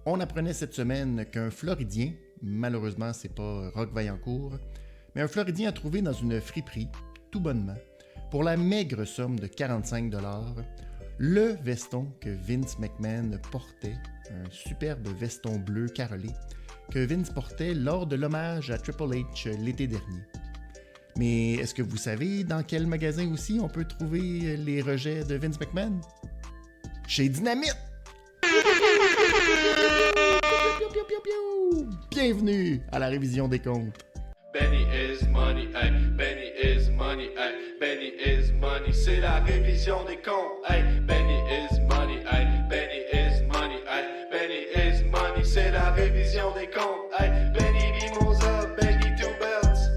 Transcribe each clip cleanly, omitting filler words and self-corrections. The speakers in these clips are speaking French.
On apprenait cette semaine qu'un Floridien, malheureusement c'est pas Roch Vaillancourt, mais un Floridien a trouvé dans une friperie, tout bonnement, pour la maigre somme de 45$, le veston que Vince McMahon portait, un superbe veston bleu carrelé, que Vince portait lors de l'hommage à Triple H l'été dernier. Mais est-ce que vous savez dans quel magasin aussi on peut trouver les rejets de Vince McMahon? Chez Dynamite! Bienvenue à la révision des comptes. Benny is money, ay, Benny is money, ay, Benny is money, c'est la révision des comptes, ay, Benny is money, ay, Benny is money, ay, Benny is money, c'est la révision des comptes, ay, Benny Mimosa, Benny Two Belts,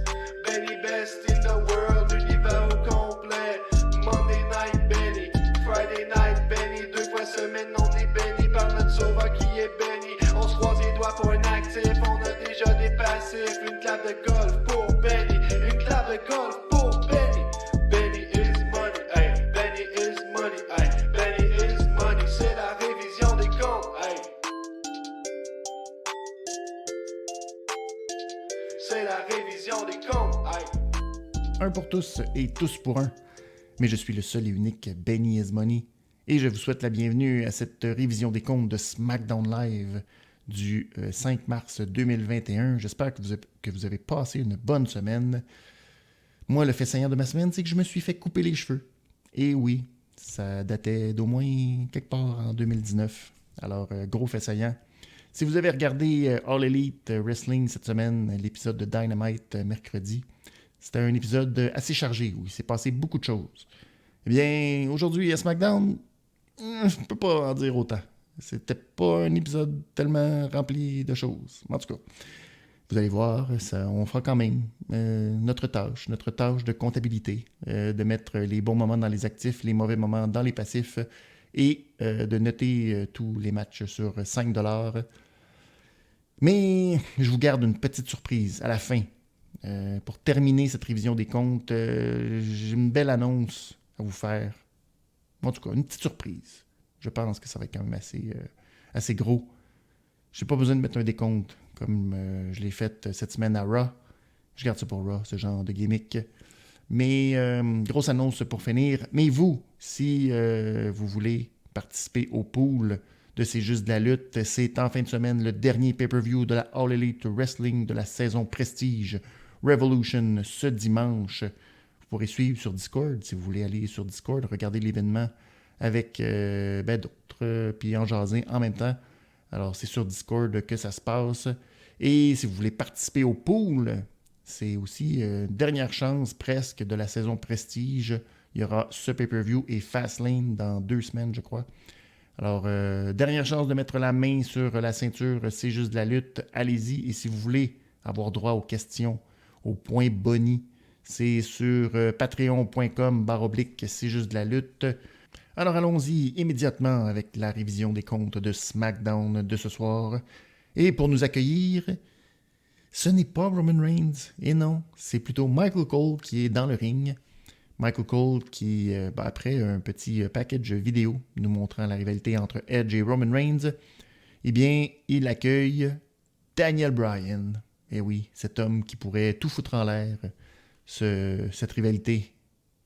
Benny best in the world, l'univers au complet, Monday night Benny, Friday night Benny, 2 fois semaine on est béni par notre sauveur qui est Benny, on se croise les doigts pour un actif, on a déjà des passifs, une clap de golf pour Benny, une clap de golf pour Benny, Benny is money, ay, Benny is money, ay, Benny is money, c'est la révision des comptes, ay. C'est la révision des comptes, ay. Un pour tous et tous pour un. Mais je suis le seul et unique Benny is Money et je vous souhaite la bienvenue à cette révision des comptes de SmackDown Live du 5 mars 2021. J'espère que vous avez passé une bonne semaine. Moi, le fait saillant de ma semaine, c'est que je me suis fait couper les cheveux. Et oui, ça datait d'au moins quelque part en 2019. Alors, gros fait saillant. Si vous avez regardé All Elite Wrestling cette semaine, l'épisode de Dynamite mercredi, c'était un épisode assez chargé où il s'est passé beaucoup de choses. Eh bien, aujourd'hui à SmackDown, je ne peux pas en dire autant. C'était pas un épisode tellement rempli de choses. En tout cas, vous allez voir, on fera quand même notre tâche de comptabilité, de mettre les bons moments dans les actifs, les mauvais moments dans les passifs et de noter tous les matchs sur 5$. Mais je vous garde une petite surprise à la fin. Pour terminer cette révision des comptes, j'ai une belle annonce à vous faire. En tout cas, une petite surprise. Je pense que ça va être quand même assez gros. Je n'ai pas besoin de mettre un décompte comme je l'ai fait cette semaine à Raw. Je garde ça pour Raw, ce genre de gimmick. Mais grosse annonce pour finir. Mais vous, si vous voulez participer au pool de C'est juste de la lutte, c'est en fin de semaine le dernier pay-per-view de la All Elite Wrestling de la saison Prestige Revolution ce dimanche. Vous pourrez suivre sur Discord si vous voulez aller sur Discord, regarder l'événement avec d'autres, puis en jaser en même temps. Alors, c'est sur Discord que ça se passe. Et si vous voulez participer au pool, c'est aussi une dernière chance presque de la saison Prestige. Il y aura ce pay-per-view et Fastlane dans 2 semaines, je crois. Alors, dernière chance de mettre la main sur la ceinture, c'est juste de la lutte. Allez-y. Et si vous voulez avoir droit aux questions, aux points boni, c'est sur patreon.com/, c'est juste de la lutte. Alors allons-y immédiatement avec la révision des comptes de SmackDown de ce soir. Et pour nous accueillir, ce n'est pas Roman Reigns, et non, c'est plutôt Michael Cole qui est dans le ring. Michael Cole qui, après un petit package vidéo nous montrant la rivalité entre Edge et Roman Reigns, eh bien, il accueille Daniel Bryan. Et oui, cet homme qui pourrait tout foutre en l'air, cette rivalité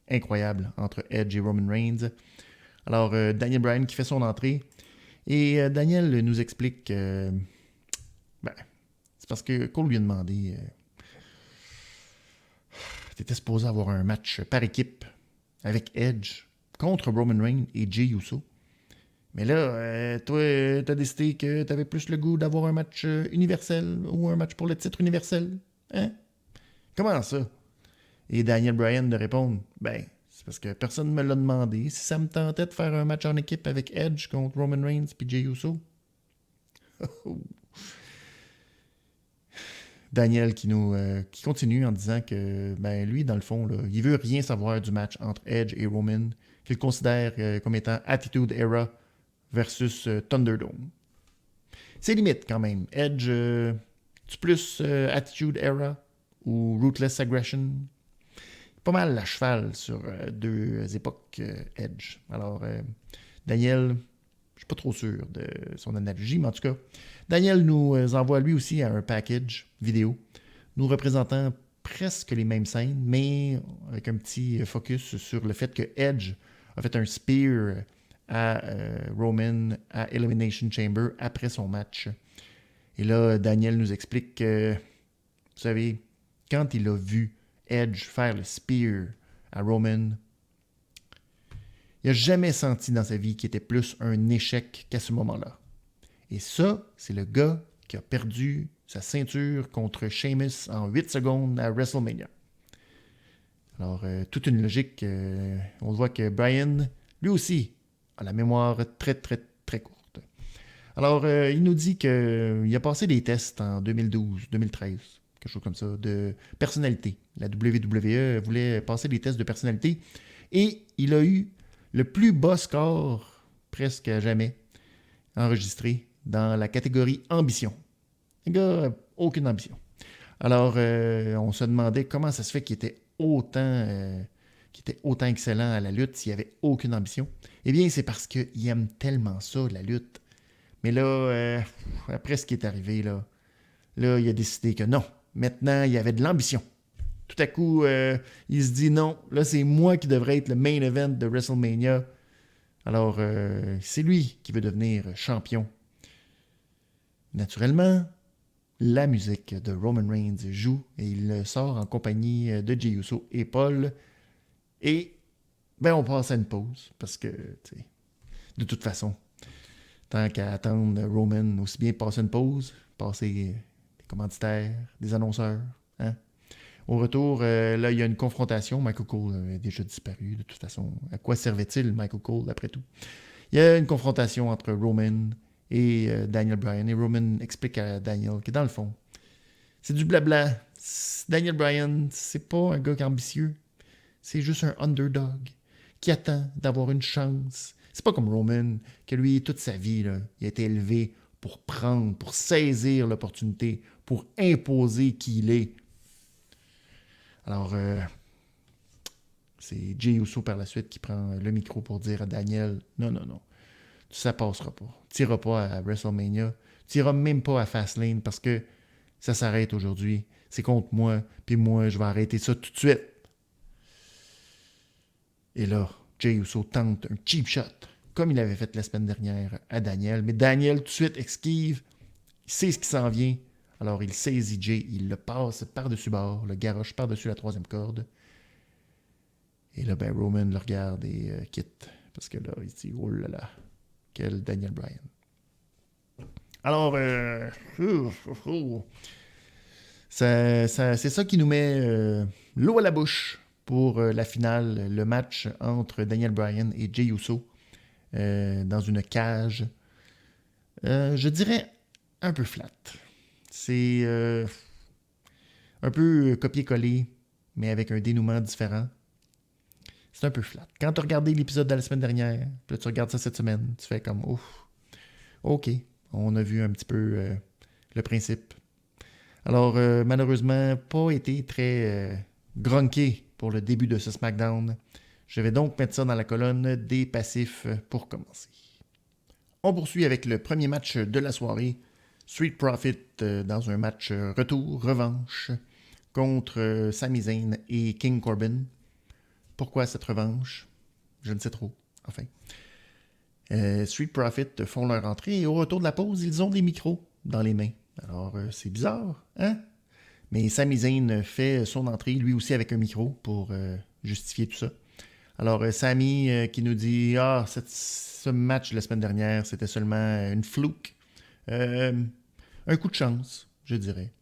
incroyable entre Edge et Roman Reigns. Alors, Daniel Bryan qui fait son entrée. Et Daniel nous explique c'est parce que Cole lui a demandé t'étais supposé avoir un match par équipe avec Edge contre Roman Reigns et Jey Uso. Mais là, toi, t'as décidé que t'avais plus le goût d'avoir un match universel ou un match pour le titre universel. Hein? Comment ça? Et Daniel Bryan de répondre, c'est parce que personne ne me l'a demandé. Si ça me tentait de faire un match en équipe avec Edge contre Roman Reigns et Jey Uso. Daniel qui continue en disant que lui, dans le fond, là, il veut rien savoir du match entre Edge et Roman, qu'il considère comme étant Attitude Era versus Thunderdome. C'est limite quand même. Edge, tu plus Attitude Era ou Ruthless Aggression? Pas mal à cheval sur 2 époques Edge. Alors, Daniel, suis pas trop sûr de son analogie, mais en tout cas, Daniel nous envoie lui aussi un package vidéo, nous représentant presque les mêmes scènes, mais avec un petit focus sur le fait que Edge a fait un spear à Roman à Elimination Chamber après son match. Et là, Daniel nous explique que, vous savez, quand il a vu Edge faire le spear à Roman, il n'a jamais senti dans sa vie qu'il était plus un échec qu'à ce moment-là. Et ça, c'est le gars qui a perdu sa ceinture contre Sheamus en 8 secondes à WrestleMania. Alors, toute une logique. On voit que Bryan, lui aussi, a la mémoire très, très, très courte. Alors, il nous dit qu'il a passé des tests en 2012, 2013, quelque chose comme ça, de personnalité. La WWE voulait passer des tests de personnalité et il a eu le plus bas score, presque à jamais, enregistré dans la catégorie ambition. Le gars n'a aucune ambition. Alors, on se demandait comment ça se fait qu'il était autant excellent à la lutte s'il n'y avait aucune ambition. Eh bien, c'est parce qu'il aime tellement ça, la lutte. Mais là, après ce qui est arrivé, là, il a décidé que non. Maintenant, il y avait de l'ambition. Tout à coup, il se dit non, là, c'est moi qui devrais être le main event de WrestleMania. Alors, c'est lui qui veut devenir champion. Naturellement, la musique de Roman Reigns joue et il sort en compagnie de Jey Uso et Paul. Et ben, on passe à une pause parce que, de toute façon, tant qu'à attendre Roman, aussi bien passer une pause, passer des commanditaires, des annonceurs. Hein? Au retour, là, il y a une confrontation. Michael Cole a déjà disparu, de toute façon. À quoi servait-il, Michael Cole, après tout? Il y a une confrontation entre Roman et Daniel Bryan. Et Roman explique à Daniel que, dans le fond, c'est du blabla. Daniel Bryan, c'est pas un gars ambitieux. C'est juste un underdog qui attend d'avoir une chance. C'est pas comme Roman, que lui, toute sa vie, là, il a été élevé pour prendre, pour saisir l'opportunité, pour imposer qui il est. Alors, c'est Jey Uso par la suite qui prend le micro pour dire à Daniel, non, ça passera pas. Tu n'iras pas à WrestleMania, tu n'iras même pas à Fastlane parce que ça s'arrête aujourd'hui. C'est contre moi, puis moi, je vais arrêter ça tout de suite. Et là, Jey Uso tente un cheap shot, comme il avait fait la semaine dernière à Daniel. Mais Daniel, tout de suite, esquive. Il sait ce qui s'en vient. Alors, il saisit Jey, il le passe par-dessus bord, le garoche par-dessus la troisième corde. Et là, ben, Roman le regarde et quitte. Parce que là, il se dit, oh là là, quel Daniel Bryan. Alors, c'est ça qui nous met l'eau à la bouche pour la finale, le match entre Daniel Bryan et Jey Uso dans une cage. Je dirais un peu flat. C'est un peu copier-coller, mais avec un dénouement différent. C'est un peu flat. Quand tu as regardé l'épisode de la semaine dernière, puis tu regardes ça cette semaine, tu fais comme, ouf, ok, on a vu un petit peu le principe. Alors, malheureusement, pas été très grunqué pour le début de ce SmackDown. Je vais donc mettre ça dans la colonne des passifs pour commencer. On poursuit avec le premier match de la soirée. Street Profit dans un match revanche contre Sami Zayn et King Corbin. Pourquoi cette revanche? Je ne sais trop. Enfin. Street Profit font leur entrée et au retour de la pause, ils ont des micros dans les mains. Alors, c'est bizarre, hein? Mais Sami Zayn fait son entrée, lui aussi avec un micro, pour justifier tout ça. Alors, Sami qui nous dit « Ah, ce match de la semaine dernière, c'était seulement une fluke. Un coup de chance, je dirais. »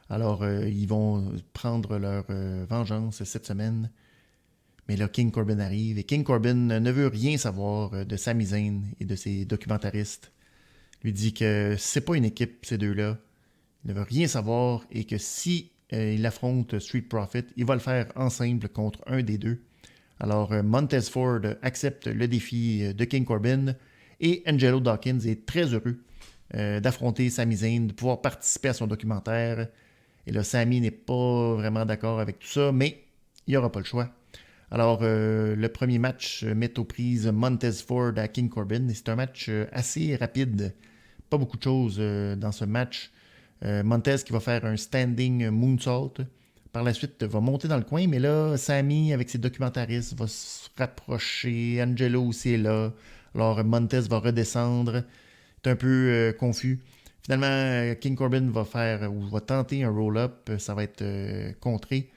Alors, ils vont prendre leur vengeance cette semaine. Mais là, King Corbin arrive et King Corbin ne veut rien savoir de Sami Zayn et de ses documentaristes. Il lui dit que c'est pas une équipe, ces deux-là. Il ne veut rien savoir et que si il affronte Street Profit, il va le faire en simple contre un des deux. Alors, Montez Ford accepte le défi de King Corbin et Angelo Dawkins est très heureux d'affronter Sami Zayn, de pouvoir participer à son documentaire. Et là, Sami n'est pas vraiment d'accord avec tout ça, mais il n'y aura pas le choix. Alors, le premier match met aux prises Montez Ford à King Corbin. Et c'est un match assez rapide. Pas beaucoup de choses dans ce match. Montez qui va faire un standing moonsault. Par la suite, va monter dans le coin. Mais là, Sami, avec ses documentaristes, va se rapprocher. Angelo aussi est là. Alors, Montez va redescendre. C'est un peu confus. Finalement, King Corbin va tenter un roll-up. Ça va être contré.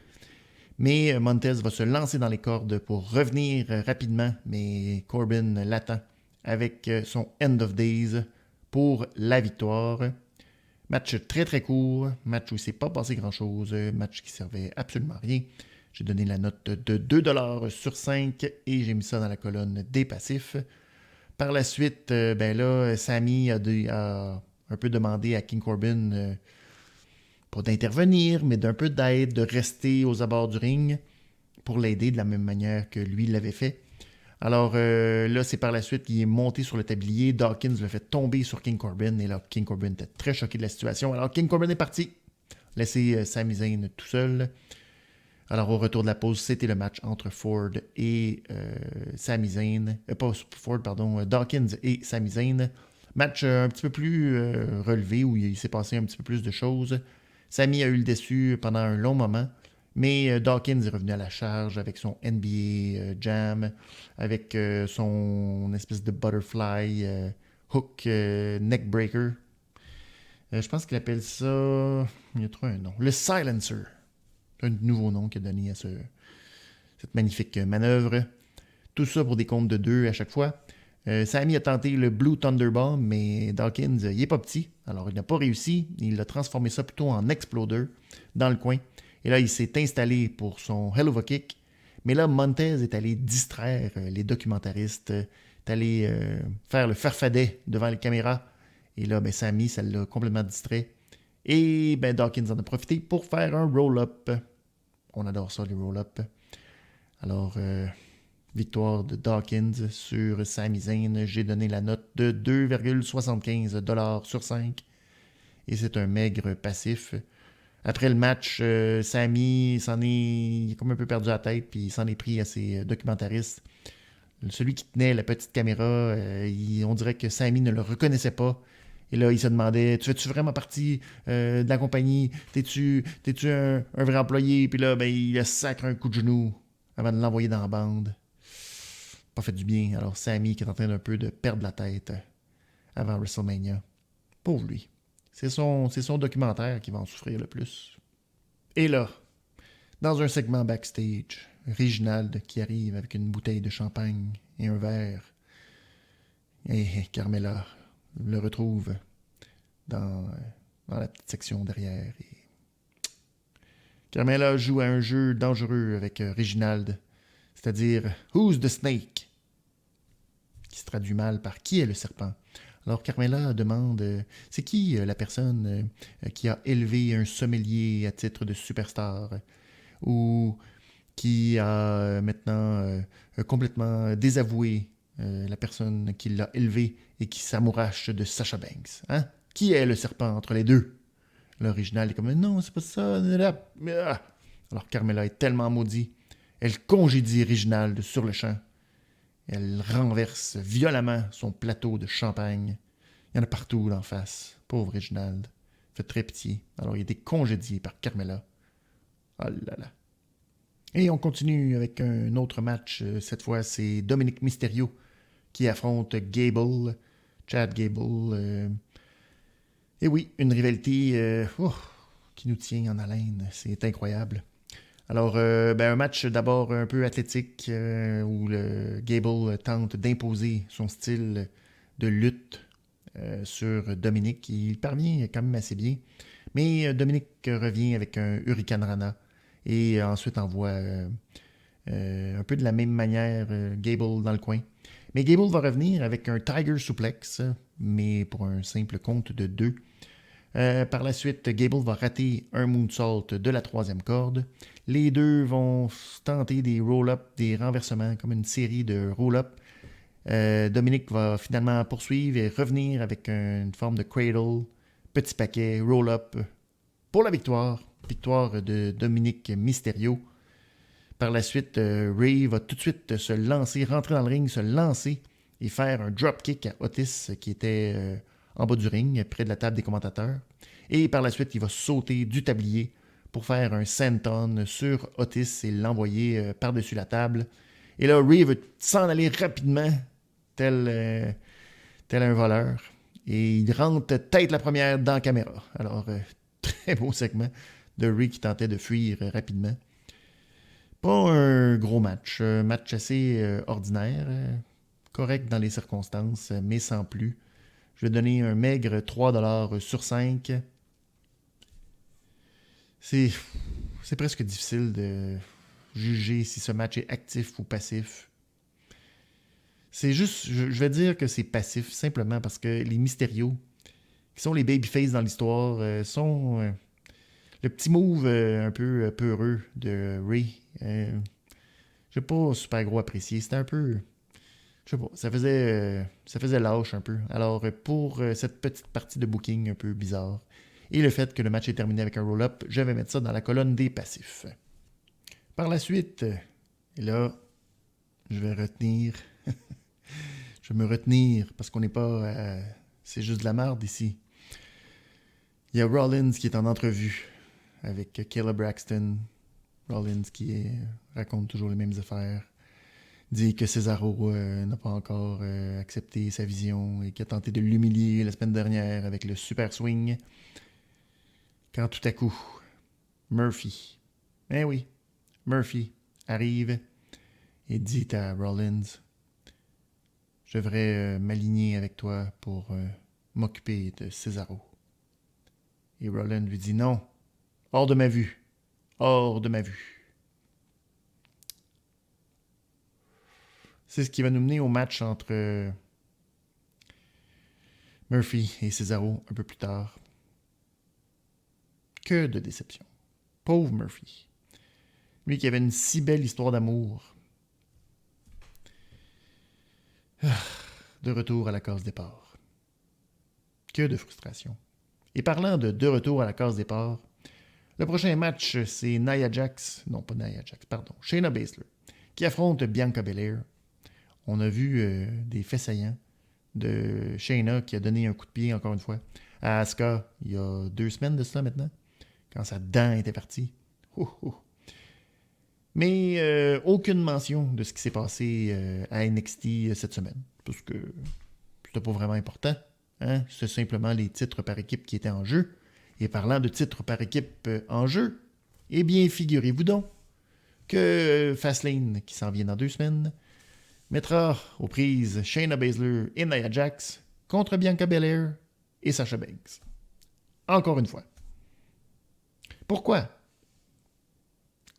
Mais Montez va se lancer dans les cordes pour revenir rapidement. Mais Corbin l'attend avec son End of Days pour la victoire. Match très très court. Match où il ne s'est pas passé grand-chose. Match qui servait absolument à rien. J'ai donné la note de 2$ sur 5 et j'ai mis ça dans la colonne des passifs. Par la suite, Sami a un peu demandé à King Corbin, pas d'intervenir, mais d'un peu d'aide, de rester aux abords du ring pour l'aider de la même manière que lui l'avait fait. Alors là, c'est par la suite qu'il est monté sur le tablier. Dawkins le fait tomber sur King Corbin. Et là, King Corbin était très choqué de la situation. Alors, King Corbin est parti. Laisser Sami Zayn tout seul. Alors, au retour de la pause, c'était le match entre Ford et Sami Zayn. Dawkins et Sami Zayn. Match un petit peu plus relevé, où il s'est passé un petit peu plus de choses. Sami a eu le dessus pendant un long moment. Mais Dawkins est revenu à la charge avec son NBA Jam, avec son espèce de butterfly hook neckbreaker. Je pense qu'il appelle ça... Il y a trop un nom. Le Silencer. C'est un nouveau nom qu'il a donné à cette magnifique manœuvre. Tout ça pour des comptes de 2 à chaque fois. Sami a tenté le Blue Thunderbomb, mais Dawkins, il n'est pas petit. Alors, il n'a pas réussi. Il a transformé ça plutôt en Exploder dans le coin. Et là, il s'est installé pour son Hell of a Kick. Mais là, Montez est allé distraire les documentaristes, est allé faire le farfadet devant les caméras. Et là, Sami, ça l'a complètement distrait. Et Dawkins en a profité pour faire un roll-up. On adore ça, les roll-up. Alors, victoire de Dawkins sur Sami Zayn. J'ai donné la note de 2,75$ sur 5. Et c'est un maigre passif. Après le match, Sami il est comme un peu perdu la tête, puis il s'en est pris à ses documentaristes. Celui qui tenait la petite caméra, on dirait que Sami ne le reconnaissait pas. Et là, il se demandait, tu fais-tu vraiment partie de la compagnie? T'es-tu un vrai employé? Puis là, il a sacré un coup de genou avant de l'envoyer dans la bande. Pas fait du bien. Alors, Sami qui est en train d'un peu de perdre la tête avant WrestleMania. Pauvre lui. C'est son documentaire qui va en souffrir le plus. Et là, dans un segment backstage, Reginald qui arrive avec une bouteille de champagne et un verre. Et Carmella le retrouve dans la petite section derrière. Et Carmella joue à un jeu dangereux avec Reginald, c'est-à-dire « Who's the snake ?» qui se traduit mal par « Qui est le serpent ?» Alors Carmella demande c'est qui la personne qui a élevé un sommelier à titre de superstar ou qui a maintenant complètement désavoué la personne qui l'a élevé et qui s'amourache de Sasha Banks. Hein? Qui est le serpent entre les deux? L'original est comme non, c'est pas ça. Alors Carmella est tellement maudite, elle congédie Reginald sur le champ. Elle renverse violemment son plateau de champagne. Il y en a partout d'en face. Pauvre Reginald. Fait très pitié. Alors il a été congédié par Carmella. Oh là là. Et on continue avec un autre match. Cette fois, c'est Dominic Mysterio qui affronte Gable. Chad Gable. Et oui, une rivalité qui nous tient en haleine. C'est incroyable. Alors, un match d'abord un peu athlétique où le Gable tente d'imposer son style de lutte sur Dominic. Il parvient quand même assez bien. Mais Dominic revient avec un Hurricane Rana et ensuite envoie un peu de la même manière Gable dans le coin. Mais Gable va revenir avec un Tiger Suplex, mais pour un simple compte de 2. Par la suite, Gable va rater un moonsault de la 3e corde. Les deux vont tenter des roll-up, des renversements, comme une série de roll-up. Dominic va finalement poursuivre et revenir avec une forme de cradle, petit paquet, roll-up pour la victoire. Victoire de Dominic Mysterio. Par la suite, Ray va tout de suite se lancer, rentrer dans le ring, se lancer et faire un dropkick à Otis qui était en bas du ring, près de la table des commentateurs. Et par la suite, il va sauter du tablier pour faire un senton sur Otis et l'envoyer par-dessus la table. Et là, Ray veut s'en aller rapidement, tel un voleur. Et il rentre tête la première dans la caméra. Alors, très beau segment de Ray qui tentait de fuir rapidement. Pas un gros match. Un match assez ordinaire. Correct dans les circonstances, mais sans plus. Je vais donner un maigre 3$ sur 5. C'est presque difficile de juger si ce match est actif ou passif. C'est juste, je vais dire que c'est passif, simplement parce que les Mysterio, qui sont les babyface dans l'histoire, sont le petit move un peu peureux de Ray. J'ai pas super gros apprécié. C'était un peu... Je sais pas, ça faisait lâche un peu. Alors, pour cette petite partie de booking un peu bizarre, et le fait que le match est terminé avec un roll-up, je vais mettre ça dans la colonne des passifs. Par la suite, et là, je vais retenir... je vais me retenir, parce qu'on n'est pas... c'est juste de la merde ici. Il y a Rollins qui est en entrevue avec Kayla Braxton. Rollins qui raconte toujours les mêmes affaires. Dit que Cesaro n'a pas encore accepté sa vision et qu'il a tenté de l'humilier la semaine dernière avec le super swing. Quand tout à coup, Murphy, Murphy arrive et dit à Rollins, je devrais m'aligner avec toi pour m'occuper de Cesaro. Et Rollins lui dit non, hors de ma vue, hors de ma vue. C'est ce qui va nous mener au match entre Murphy et Cesaro un peu plus tard. Que de déception. Pauvre Murphy. Lui qui avait une si belle histoire d'amour. De retour à la case départ. Que de frustration. Et parlant de retour à la case départ, le prochain match, c'est Shayna Baszler, qui affronte Bianca Belair. On a vu des faits saillants de Shayna qui a donné un coup de pied, encore une fois, à Asuka il y a 2 semaines de cela maintenant, quand sa dent était partie. Mais aucune mention de ce qui s'est passé à NXT cette semaine, parce que c'était pas vraiment important. Hein? C'est simplement les titres par équipe qui étaient en jeu. Et parlant de titres par équipe en jeu, eh bien, figurez-vous donc que Fastlane, qui s'en vient dans 2 semaines, mettra aux prises Shayna Baszler et Nia Jax contre Bianca Belair et Sasha Banks. Encore une fois. Pourquoi?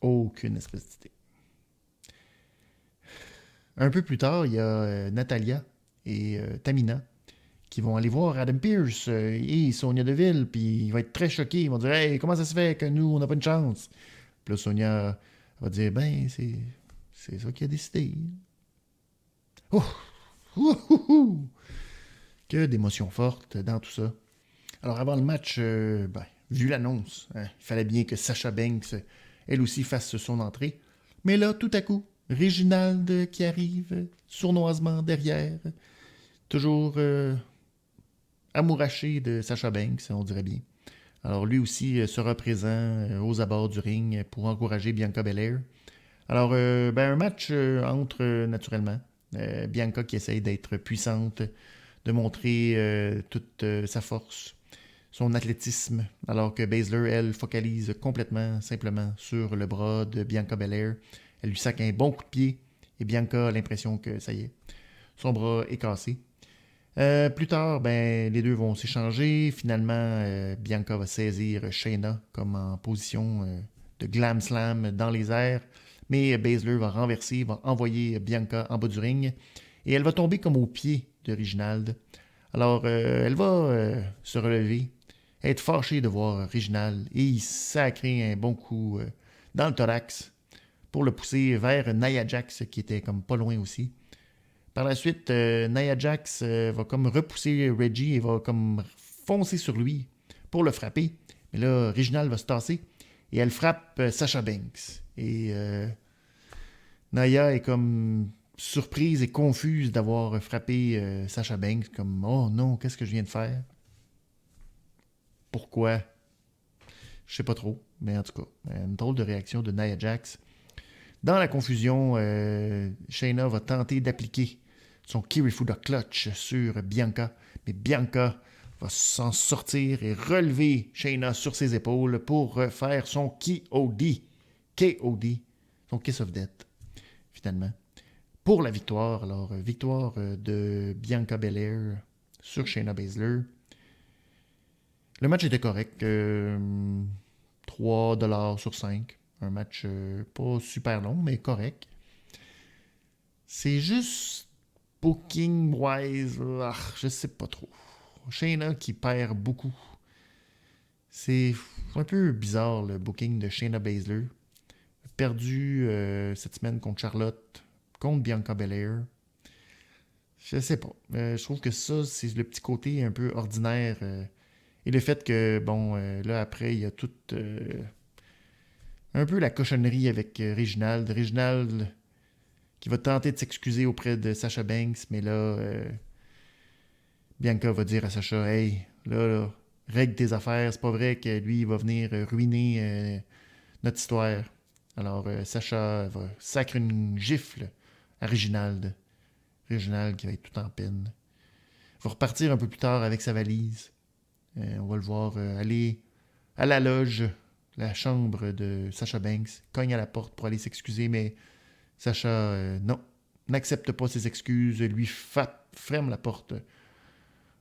Aucune espèce d'idée. Un peu plus tard, il y a Natalya et Tamina qui vont aller voir Adam Pearce et Sonya Deville, puis il va être très choqué. Ils vont dire « Hey, comment ça se fait que nous, on n'a pas une chance? » Puis là, Sonya va dire « Ben, c'est ça qui a décidé. » Que d'émotions fortes dans tout ça. Alors, avant le match, vu l'annonce, il fallait bien que Sasha Banks, elle aussi, fasse son entrée. Mais là, tout à coup, Reginald qui arrive sournoisement derrière, toujours amouraché de Sasha Banks, on dirait bien. Alors, lui aussi sera présent aux abords du ring pour encourager Bianca Belair. Alors, un match entre, naturellement, Bianca qui essaye d'être puissante, de montrer toute sa force, son athlétisme, alors que Baszler, elle, focalise complètement, simplement, sur le bras de Bianca Belair. Elle lui sac un bon coup de pied, et Bianca a l'impression que ça y est, son bras est cassé. Plus tard, les deux vont s'échanger. Finalement, Bianca va saisir Shayna comme en position de glam slam dans les airs. Mais Baszler va renverser, va envoyer Bianca en bas du ring. Et elle va tomber comme au pied de Reginald. Alors, elle va se relever, être fâchée de voir Reginald et il sacrer un bon coup dans le thorax pour le pousser vers Nia Jax qui était comme pas loin aussi. Par la suite, Nia Jax va comme repousser Reggie et va comme foncer sur lui pour le frapper. Mais là, Reginald va se tasser et elle frappe Sasha Banks. Et Nia est comme surprise et confuse d'avoir frappé Sasha Banks, comme « Oh non, qu'est-ce que je viens de faire? » Pourquoi? Je sais pas trop, mais en tout cas, une drôle de réaction de Nia Jax. Dans la confusion, Shayna va tenter d'appliquer son Kirifuda Clutch sur Bianca, mais Bianca va s'en sortir et relever Shayna sur ses épaules pour faire son KOD, son Kiss of Death, finalement, pour la victoire. Alors, victoire de Bianca Belair sur Shayna Baszler. Le match était correct, 3$ sur 5. Un match pas super long, mais correct. C'est juste booking-wise, je sais pas trop. Shayna qui perd beaucoup. C'est un peu bizarre le booking de Shayna Baszler. Perdu cette semaine contre Charlotte, contre Bianca Belair. Je sais pas. Je trouve que ça, c'est le petit côté un peu ordinaire. Et le fait que, bon, là après, il y a tout... un peu la cochonnerie avec Reginald. Reginald qui va tenter de s'excuser auprès de Sasha Banks, mais là, Bianca va dire à Sasha, « Hey, là, règle tes affaires, c'est pas vrai que lui, il va venir ruiner notre histoire. » Alors, Sasha va sacrer une gifle à Reginald. Reginald qui va être tout en peine. Il va repartir un peu plus tard avec sa valise. On va le voir aller à la loge, la chambre de Sasha Banks, cogne à la porte pour aller s'excuser, mais Sasha, non, n'accepte pas ses excuses, lui ferme la porte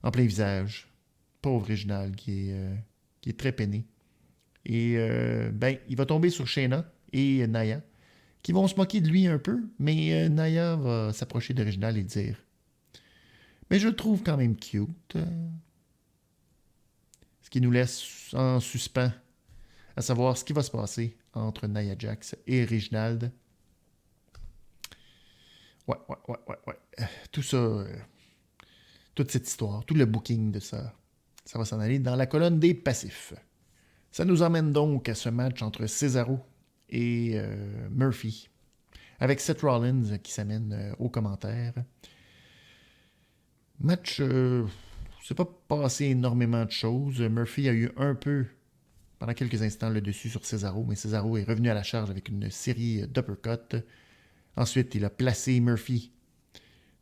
en plein visage. Pauvre Reginald qui est très peiné. Et il va tomber sur Shayna et Nia, qui vont se moquer de lui un peu, mais Nia va s'approcher de Reginald et dire « Mais je le trouve quand même cute. » Ce qui nous laisse en suspens à savoir ce qui va se passer entre Nia Jax et Reginald. Ouais. Tout ça, toute cette histoire, tout le booking de ça va s'en aller dans la colonne des passifs. Ça nous emmène donc à ce match entre Cesaro et Murphy, avec Seth Rollins qui s'amène aux commentaires. Match, c'est pas passé énormément de choses. Murphy a eu un peu, pendant quelques instants, le dessus sur Cesaro, mais Cesaro est revenu à la charge avec une série d'uppercuts. Ensuite, il a placé Murphy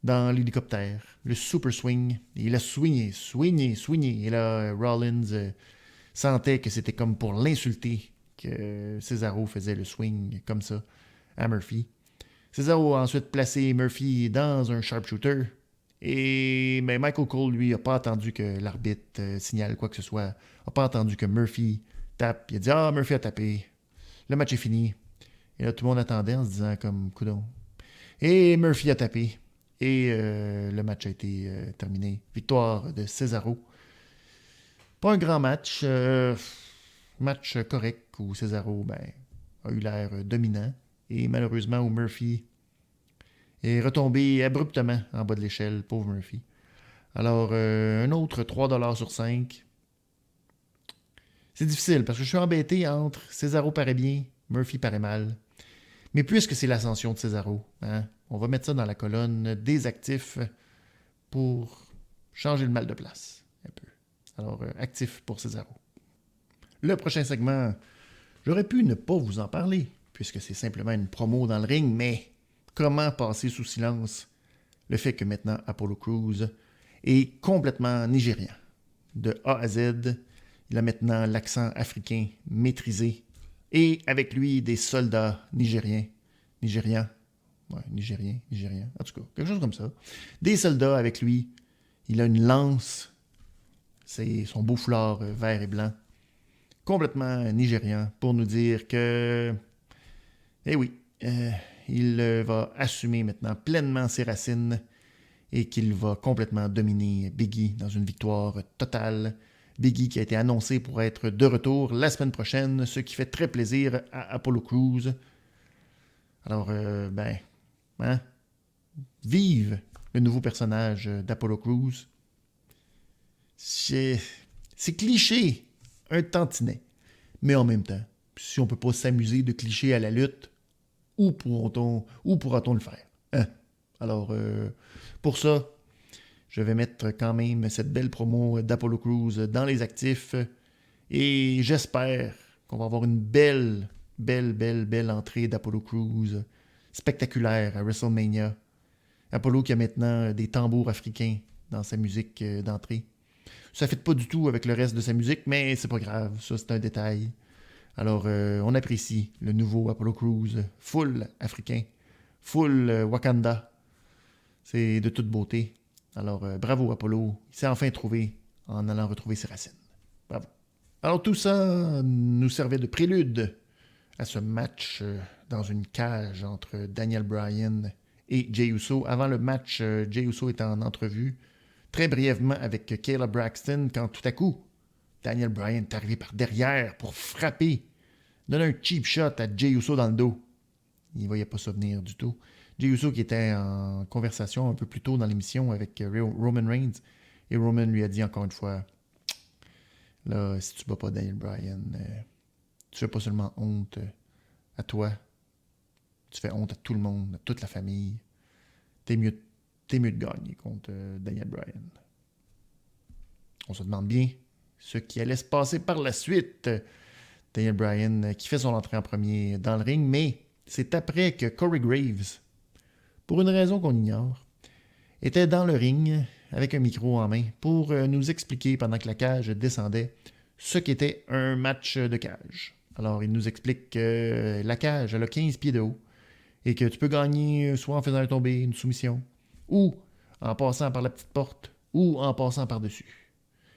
dans l'hélicoptère, le super swing. Et il a swingé. Et là, Rollins sentait que c'était comme pour l'insulter que Cesaro faisait le swing comme ça à Murphy. Cesaro a ensuite placé Murphy dans un sharpshooter. Et mais Michael Cole, lui, n'a pas attendu que l'arbitre signale quoi que ce soit. N'a pas attendu que Murphy tape. Il a dit « Ah, Murphy a tapé. Le match est fini. » Et là, tout le monde attendait en se disant comme « Coudon. » Et Murphy a tapé. Et le match a été terminé. Victoire de Cesaro. Pas un grand match. Match correct où Cesaro a eu l'air dominant. Et malheureusement où Murphy est retombé abruptement en bas de l'échelle. Pauvre Murphy. Alors, un autre 3$ sur 5. C'est difficile parce que je suis embêté entre Cesaro paraît bien, Murphy paraît mal. Mais puisque c'est l'ascension de Cesaro, on va mettre ça dans la colonne des actifs pour changer le mal de place un peu. Alors, actif pour Cesaro. Le prochain segment, j'aurais pu ne pas vous en parler, puisque c'est simplement une promo dans le ring, mais comment passer sous silence le fait que maintenant Apollo Crews est complètement nigérian. De A à Z, il a maintenant l'accent africain maîtrisé. Et avec lui, des soldats nigériens. Nigérian. En tout cas, quelque chose comme ça. Des soldats avec lui. Il a une lance. C'est son beau foulard vert et blanc. Complètement nigérian pour nous dire que... il va assumer maintenant pleinement ses racines et qu'il va complètement dominer Big E dans une victoire totale. Big E qui a été annoncé pour être de retour la semaine prochaine, ce qui fait très plaisir à Apollo Crews. Alors, vive le nouveau personnage d'Apollo Crews. C'est cliché, un tantinet. Mais en même temps, si on peut pas s'amuser de clichés à la lutte, Où pourra-t-on le faire? Hein? Alors, pour ça, je vais mettre quand même cette belle promo d'Apollo Crews dans les actifs et j'espère qu'on va avoir une belle entrée d'Apollo Crews spectaculaire à WrestleMania. Apollo qui a maintenant des tambours africains dans sa musique d'entrée. Ça ne fit pas du tout avec le reste de sa musique, mais c'est pas grave, ça c'est un détail. Alors, on apprécie le nouveau Apollo Crews, full africain, full Wakanda. C'est de toute beauté. Alors, bravo Apollo, il s'est enfin trouvé en allant retrouver ses racines. Bravo. Alors, tout ça nous servait de prélude à ce match dans une cage entre Daniel Bryan et Jey Uso. Avant le match, Jey Uso était en entrevue très brièvement avec Kayla Braxton quand tout à coup, Daniel Bryan est arrivé par derrière pour frapper, donner un cheap shot à Jey Uso dans le dos. Il ne voyait pas ça venir du tout. Jey Uso qui était en conversation un peu plus tôt dans l'émission avec Roman Reigns. Et Roman lui a dit encore une fois, là, si tu ne bats pas Daniel Bryan, tu fais pas seulement honte à toi, tu fais honte à tout le monde, à toute la famille. T'es mieux de gagner contre Daniel Bryan. On se demande bien ce qui allait se passer par la suite. Daniel Bryan qui fait son entrée en premier dans le ring, mais c'est après que Corey Graves, pour une raison qu'on ignore, était dans le ring avec un micro en main pour nous expliquer pendant que la cage descendait ce qu'était un match de cage. Alors, il nous explique que la cage, elle a 15 pieds de haut et que tu peux gagner soit en faisant un tombé, une soumission, ou en passant par la petite porte, ou en passant par-dessus.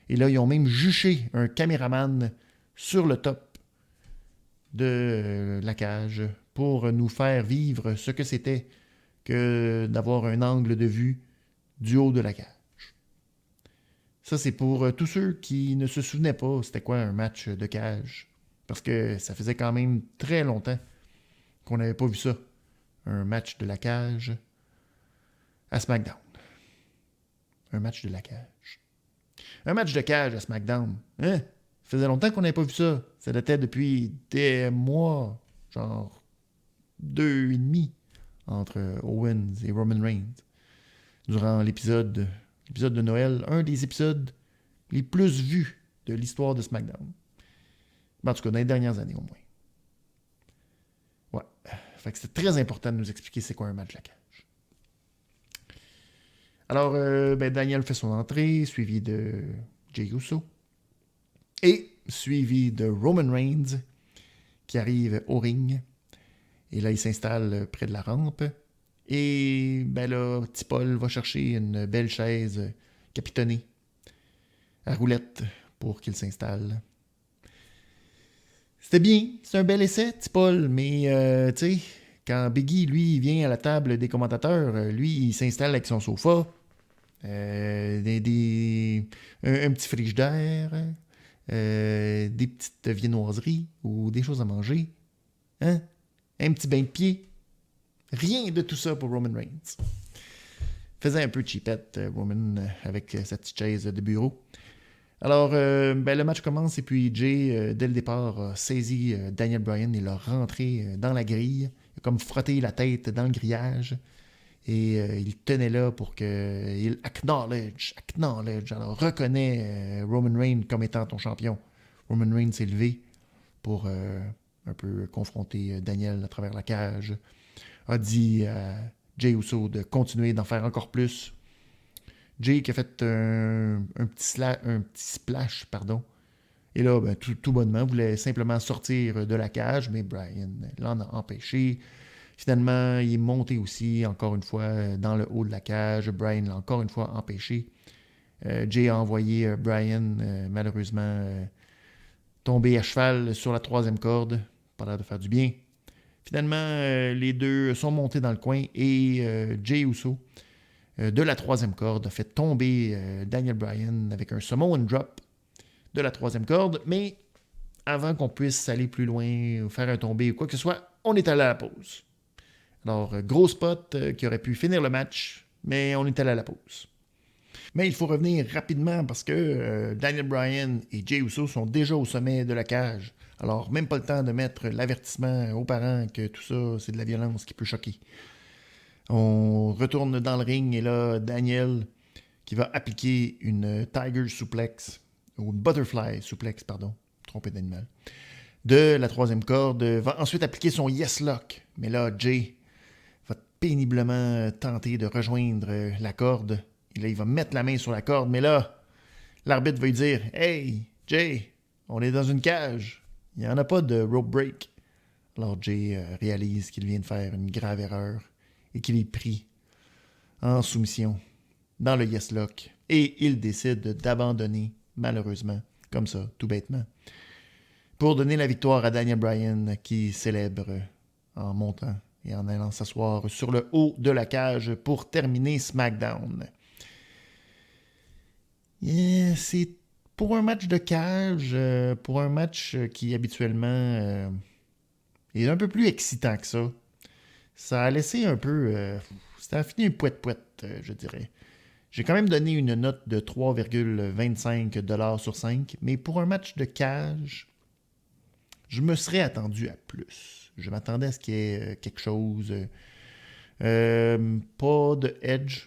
Et là, ils ont même juché un caméraman sur le top de la cage pour nous faire vivre ce que c'était que d'avoir un angle de vue du haut de la cage. Ça, c'est pour tous ceux qui ne se souvenaient pas c'était quoi un match de cage. Parce que ça faisait quand même très longtemps qu'on n'avait pas vu ça. Un match de la cage à SmackDown. Un match de la cage. Un match de cage à SmackDown. Hein? Ça faisait longtemps qu'on n'avait pas vu ça. Ça datait depuis des mois, genre 2,5 entre Owens et Roman Reigns. Durant l'épisode de Noël, un des épisodes les plus vus de l'histoire de SmackDown. En tout cas, dans les dernières années au moins. Ouais. Fait que c'est très important de nous expliquer c'est quoi un match de la cage. Alors, Daniel fait son entrée, suivi de Jey Uso. Et suivi de Roman Reigns, qui arrive au ring. Et là, il s'installe près de la rampe. Et là, Petit Paul va chercher une belle chaise capitonnée à roulette pour qu'il s'installe. C'était bien, c'est un bel essai, Petit Paul, mais tu sais, quand Biggie, lui, vient à la table des commentateurs, lui, il s'installe avec son sofa, un petit frigidaire, des petites viennoiseries ou des choses à manger, hein? Un petit bain de pied. Rien de tout ça pour Roman Reigns. Faisait un peu cheapette, Roman, avec sa petite chaise de bureau. Alors, le match commence et puis Jey, dès le départ, a saisi Daniel Bryan et l'a rentré dans la grille. Il a comme frotté la tête dans le grillage. Et il tenait là pour qu'il acknowledge, alors reconnaît Roman Reigns comme étant ton champion. Roman Reigns s'est levé pour un peu confronter Daniel à travers la cage. A dit à Jey Uso de continuer d'en faire encore plus. Jey qui a fait un petit splash, pardon. Et là, tout bonnement, voulait simplement sortir de la cage, mais Bryan l'en a empêché. Finalement, il est monté aussi, encore une fois, dans le haut de la cage. Bryan l'a encore une fois empêché. Jey a envoyé Bryan, malheureusement, tomber à cheval sur la 3e corde. Pas l'air de faire du bien. Finalement, les deux sont montés dans le coin et Jey Uso, de la 3e corde, a fait tomber Daniel Bryan avec un Samoan drop de la 3e corde. Mais avant qu'on puisse aller plus loin, faire un tombé ou quoi que ce soit, on est allé à la pause. Alors, gros spot qui aurait pu finir le match, mais on est allé à la pause. Mais il faut revenir rapidement parce que Daniel Bryan et Jey Uso sont déjà au sommet de la cage. Alors, même pas le temps de mettre l'avertissement aux parents que tout ça, c'est de la violence qui peut choquer. On retourne dans le ring et là, Daniel qui va appliquer une Tiger Suplex, ou une Butterfly Suplex, pardon, trompé d'animal, de la troisième corde, va ensuite appliquer son Yes Lock. Mais là, Jay va péniblement tenter de rejoindre la corde. Et là, il va mettre la main sur la corde, mais là, l'arbitre va lui dire « Hey, Jay, on est dans une cage. Il n'y en a pas de rope break. » Alors Jay réalise qu'il vient de faire une grave erreur et qu'il est pris en soumission dans le Yes Lock. Et il décide d'abandonner, malheureusement, comme ça, tout bêtement, pour donner la victoire à Daniel Bryan qui célèbre en montant et en allant s'asseoir sur le haut de la cage pour terminer SmackDown. Yeah, c'est pour un match de cage, pour un match qui habituellement est un peu plus excitant que ça. Ça a laissé un peu... ça a fini un poète-poète, je dirais. J'ai quand même donné une note de 3,25$ sur 5, mais pour un match de cage, je me serais attendu à plus. Je m'attendais à ce qu'il y ait quelque chose. Pas de Edge,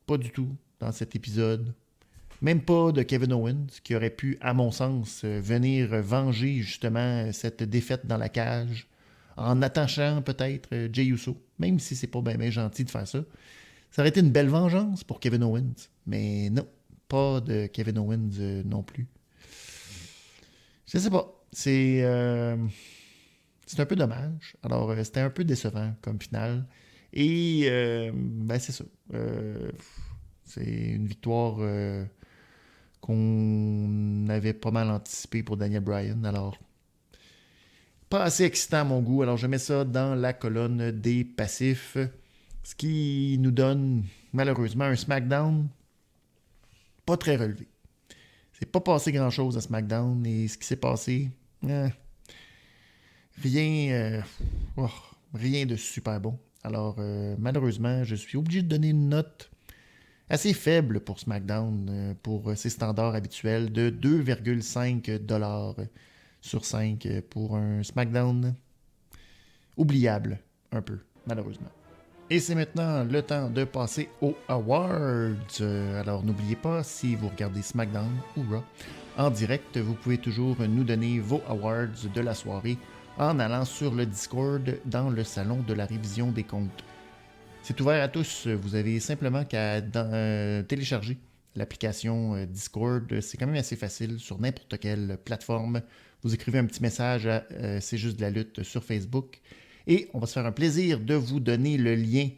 pas du tout, dans cet épisode. Même pas de Kevin Owens, qui aurait pu, à mon sens, venir venger justement cette défaite dans la cage, en attachant peut-être Jey Uso, même si c'est pas bien gentil de faire ça. Ça aurait été une belle vengeance pour Kevin Owens, mais non, pas de Kevin Owens non plus. Je sais pas, c'est un peu dommage. Alors, c'était un peu décevant comme finale. Et, c'est ça. C'est une victoire qu'on avait pas mal anticipée pour Daniel Bryan. Alors, pas assez excitant à mon goût. Alors, je mets ça dans la colonne des passifs. Ce qui nous donne, malheureusement, un SmackDown pas très relevé. C'est pas passé grand-chose à SmackDown. Et ce qui s'est passé, rien de super bon. Alors, malheureusement, je suis obligé de donner une note assez faible pour SmackDown, pour ses standards habituels, de 2,5$ sur 5 pour un SmackDown oubliable, un peu, malheureusement. Et c'est maintenant le temps de passer aux Awards. Alors n'oubliez pas, si vous regardez SmackDown ou Raw en direct, vous pouvez toujours nous donner vos Awards de la soirée en allant sur le Discord dans le salon de la révision des comptes. C'est ouvert à tous. Vous avez simplement qu'à télécharger l'application Discord. C'est quand même assez facile sur n'importe quelle plateforme. Vous écrivez un petit message à C'est juste de la lutte sur Facebook. Et on va se faire un plaisir de vous donner le lien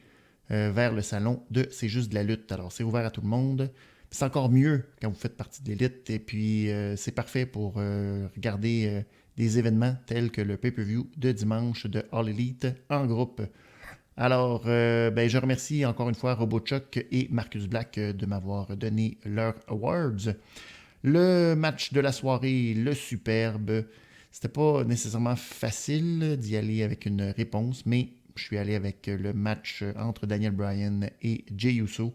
vers le salon de C'est juste de la lutte. Alors, c'est ouvert à tout le monde. C'est encore mieux quand vous faites partie de l'élite. Et puis, c'est parfait pour regarder des événements tels que le pay-per-view de dimanche de All Elite en groupe. Alors, je remercie encore une fois RoboChuck et Marcus Black de m'avoir donné leurs awards. Le match de la soirée, le superbe. C'était pas nécessairement facile d'y aller avec une réponse, mais je suis allé avec le match entre Daniel Bryan et Jey Uso.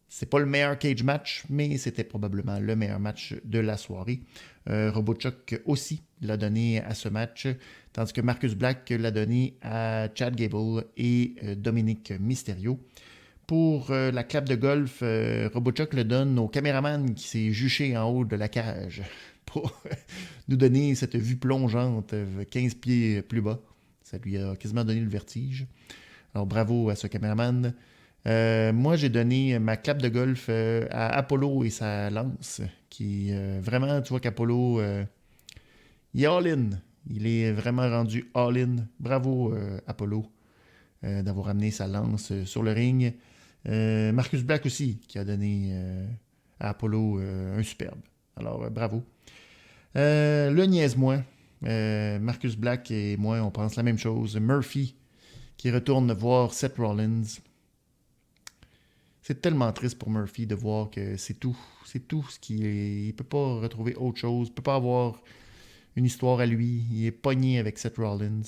C'est pas le meilleur cage match, mais c'était probablement le meilleur match de la soirée. RoboChuck aussi l'a donné à ce match, tandis que Marcus Black l'a donné à Chad Gable et Dominic Mysterio. Pour la clap de golf, RoboChuck le donne au caméraman qui s'est juché en haut de la cage pour nous donner cette vue plongeante 15 pieds plus bas. Ça lui a quasiment donné le vertige. Alors bravo à ce caméraman. Moi, j'ai donné ma clap de golf à Apollo et sa lance, qui vraiment, tu vois qu'Apollo, il est all-in. Il est vraiment rendu all-in. Bravo, Apollo, d'avoir amené sa lance sur le ring. Marcus Black aussi, qui a donné à Apollo un superbe. Alors, bravo. Le niaise-moi. Marcus Black et moi, on pense la même chose. Murphy, qui retourne voir Seth Rollins. C'est tellement triste pour Murphy de voir que c'est tout. C'est tout ce qu'il est. Il ne peut pas retrouver autre chose. Il ne peut pas avoir une histoire à lui. Il est pogné avec Seth Rollins.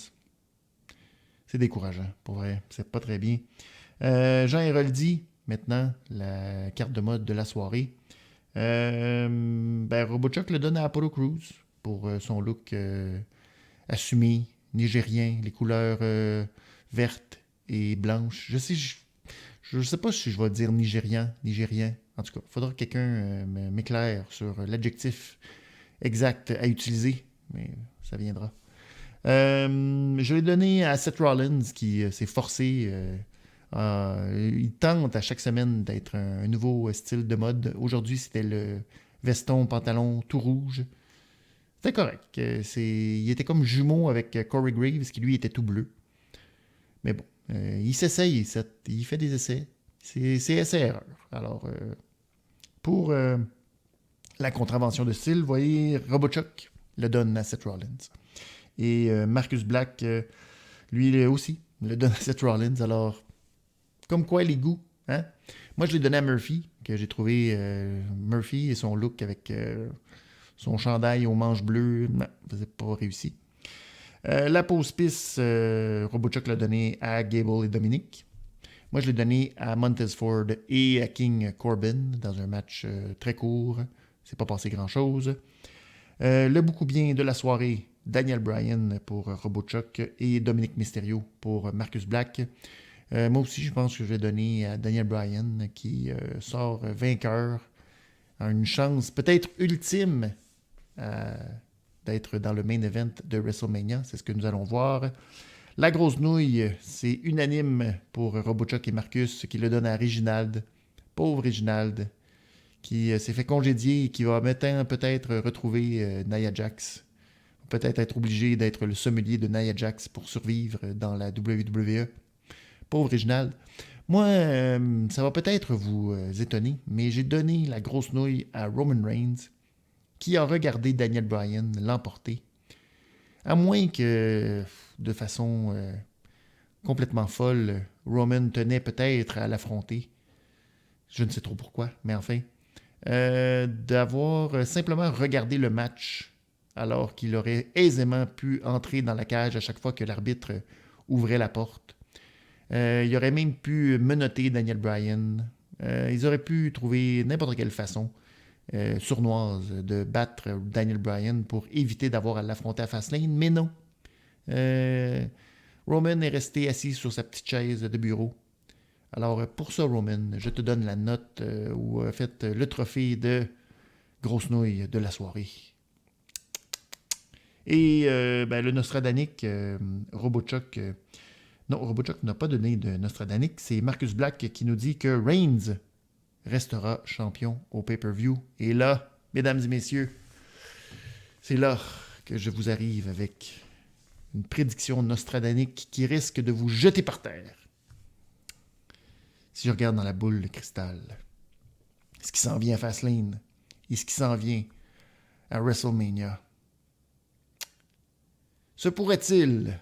C'est décourageant, pour vrai. C'est pas très bien. Jean Héroldi, maintenant, la carte de mode de la soirée. RoboChuck le donne à Apollo Crews. pour son look assumé, nigérien, les couleurs vertes et blanches. Je sais pas si je vais dire nigérien. En tout cas, il faudra que quelqu'un m'éclaire sur l'adjectif exact à utiliser, mais ça viendra. Je l'ai donné à Seth Rollins qui s'est forcé. Il tente à chaque semaine d'être un nouveau style de mode. Aujourd'hui, c'était le veston, pantalon tout rouge. C'était correct. Il était comme jumeau avec Corey Graves qui lui était tout bleu. Mais bon, il s'essaye, il fait des essais. C'est essai-erreur. Alors, pour la contravention de style, vous voyez, Robochuck le donne à Seth Rollins. Et Marcus Black, lui aussi, le donne à Seth Rollins. Alors, comme quoi les goûts, hein? Moi, je l'ai donné à Murphy, que j'ai trouvé Murphy et son look avec son chandail aux manches bleues, non, ça n'a pas réussi. La pause piste, Robochuck l'a donné à Gable et Dominic. Moi, je l'ai donné à Montez Ford et à King Corbin dans un match très court. C'est pas passé grand-chose. Le beaucoup bien de la soirée, Daniel Bryan pour Robochuck et Dominic Mysterio pour Marcus Black. Moi aussi, je pense que je vais donner à Daniel Bryan qui sort vainqueur, a une chance peut-être ultime d'être dans le main event de WrestleMania. C'est ce que nous allons voir. La grosse nouille, c'est unanime pour Robochuck et Marcus qui le donne à Reginald. Pauvre Reginald, qui s'est fait congédier et qui va maintenant peut-être retrouver Nia Jax. Peut-être être obligé d'être le sommelier de Nia Jax pour survivre dans la WWE. Pauvre Reginald. Moi, ça va peut-être vous étonner, mais j'ai donné la grosse nouille à Roman Reigns, qui a regardé Daniel Bryan l'emporter. À moins que, de façon complètement folle, Roman tenait peut-être à l'affronter. Je ne sais trop pourquoi, mais enfin. D'avoir simplement regardé le match alors qu'il aurait aisément pu entrer dans la cage à chaque fois que l'arbitre ouvrait la porte. Il aurait même pu menotter Daniel Bryan. Ils auraient pu trouver n'importe quelle façon sournoise de battre Daniel Bryan pour éviter d'avoir à l'affronter à Fastlane, mais non. Roman est resté assis sur sa petite chaise de bureau. Alors, pour ça, Roman, je te donne la note ou en fait le trophée de grosse nouille de la soirée. Et le Nostradanic, Robochuck... non, Robochuck n'a pas donné de Nostradanic. C'est Marcus Black qui nous dit que Reigns restera champion au pay-per-view. Et là, mesdames et messieurs, c'est là que je vous arrive avec une prédiction Nostradanic qui risque de vous jeter par terre. Si je regarde dans la boule de cristal, ce qui s'en vient à Fastlane et ce qui s'en vient à WrestleMania, se pourrait-il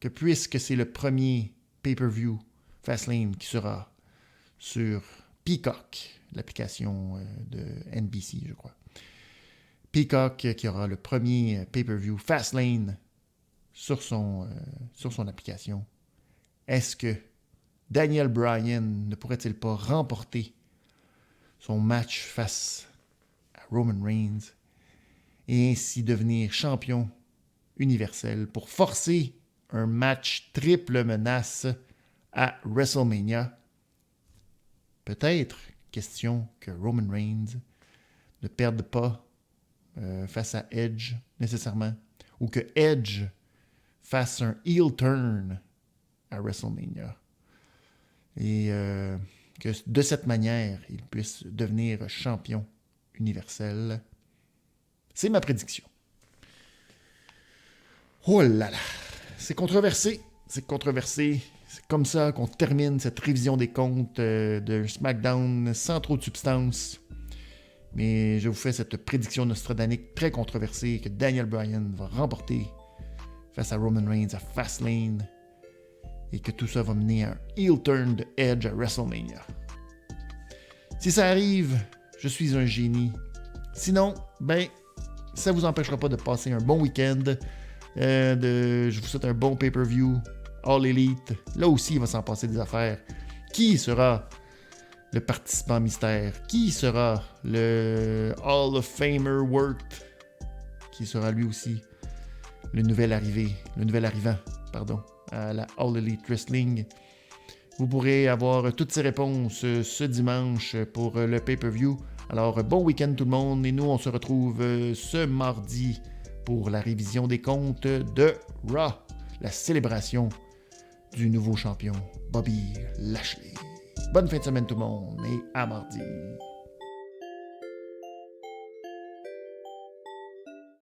que puisque c'est le premier pay-per-view Fastlane qui sera sur Peacock, l'application de NBC, je crois. Peacock qui aura le premier pay-per-view Fastlane sur son application. Est-ce que Daniel Bryan ne pourrait-il pas remporter son match face à Roman Reigns et ainsi devenir champion universel pour forcer un match triple menace à WrestleMania? Peut-être question que Roman Reigns ne perde pas face à Edge nécessairement, ou que Edge fasse un heel turn à WrestleMania. Et que de cette manière, il puisse devenir champion universel. C'est ma prédiction. Oh là là! C'est controversé. C'est comme ça qu'on termine cette révision des comptes de SmackDown sans trop de substance. Mais je vous fais cette prédiction nostradanique très controversée que Daniel Bryan va remporter face à Roman Reigns à Fastlane et que tout ça va mener à un heel turn de Edge à WrestleMania. Si ça arrive, je suis un génie. Sinon, ça vous empêchera pas de passer un bon week-end. Je vous souhaite un bon pay-per-view All Elite. Là aussi, il va s'en passer des affaires. Qui sera le participant mystère? Qui sera le Hall of Famer Worth qui sera lui aussi le nouvel arrivant, à la All Elite Wrestling. Vous pourrez avoir toutes ces réponses ce dimanche pour le pay-per-view. Alors, bon week-end tout le monde, et nous, on se retrouve ce mardi pour la révision des comptes de Raw, la célébration du nouveau champion, Bobby Lashley. Bonne fin de semaine tout le monde, et à mardi.